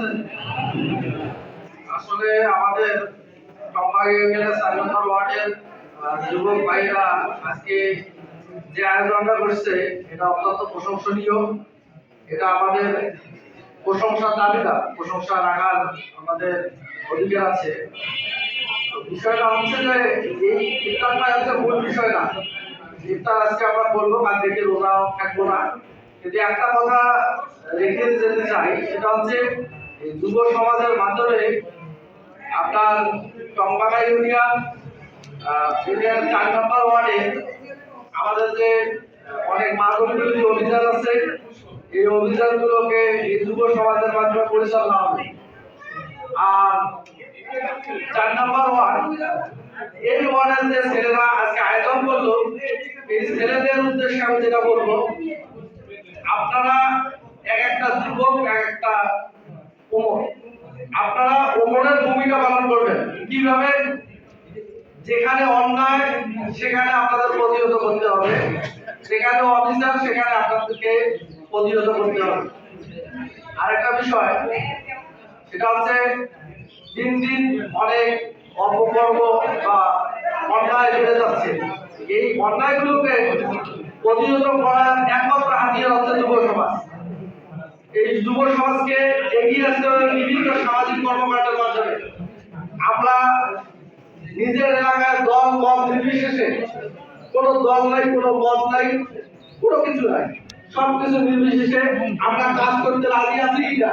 আছেন? আসলে আমাদের টঙ্গা ইউনিয়নের 4 নম্বর ওয়ার্ডের যুবক ভাইরা আজকে যে আয়োজনটা করছে এটা অত্যন্ত প্রশংসনীয়। এটা আমাদের প্রশংসার দাবিদার, প্রশংসা রাখার আমাদের অধিকার আছে। বিষয়টা হচ্ছে যে এই ইফতারটা হচ্ছে মূল বিষয় না। ইফতার আজকে আমরা বলবো, কাল থেকে রোজা থাকবো না, কিন্তু একটা কথা রেখে যেতে চাই, সেটা হচ্ছে যুব সমাজের মাধ্যমে আপনার টঙ্গা ইউনিয়ন 4 নম্বর ওয়ার্ডে আমাদের যে অনেক মাদক বিরোধী অভিযান আছে, এই অভিযানগুলোকে এই যুব সমাজের মাধ্যমে পরিচালনা হবে। আর 4 নম্বর ওয়ার্ড, এই ওয়ার্ডের যে ছেলেরা আজকে আয়োজন করলো, এই ছেলেদের উদ্দেশ্যে আমি যেটা বলবো, আপনারা এক একটা যুবক, এক একটা ওমর, আপনারা ওমরের ভূমিকা পালন করবেন। কিভাবে? যেখানে অন্যায় সেখানে আপনাদের প্রতিহত করতে হবে, সেখানে অফিসার সেখানে আপনাদেরকে প্রতিহত করতে হবে। আরেকটা বিষয়, সেটা হচ্ছে দিন দিন অনেক অপকর্ম বা অন্যায় বেড়ে যাচ্ছে। এই অন্যায়গুলোকে প্রতিহত করার একমাত্র হাতিয়ার হচ্ছে যুব সমাজ। এই যুব সমাজকে এগিয়ে আসতে হবে বিভিন্ন সামাজিক কর্মকাণ্ডের মাধ্যমে। আমরা নিজের এলাকায় দল মত নির্বিশেষে, কোনো দল নাই, কোনো মত নাই, কোনো কিছু নাই, সবকিছু নির্বিশেষে আমরা কাজ করতে রাজি আছি কিনা।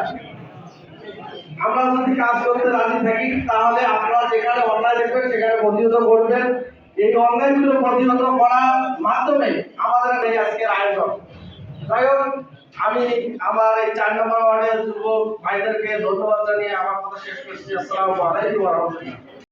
আমরা যদি কাজ করতে রাজি থাকি, তাহলে আপনারা যেখানে অন্যায় দেখবেন সেখানে প্রতিহত করবেন। এই অন্যায়গুলো প্রতিহত করার মাধ্যমে আমাদের এই আজকের আয়োজন। যাই হোক, আমি আমার এই 4 নম্বর ওয়ার্ডের যুবক ভাইদেরকে ধন্যবাদ জানিয়ে আমার কথা শেষ করছি। আসসালামু আলাইকুম ওয়া রাহমাতুল্লাহ।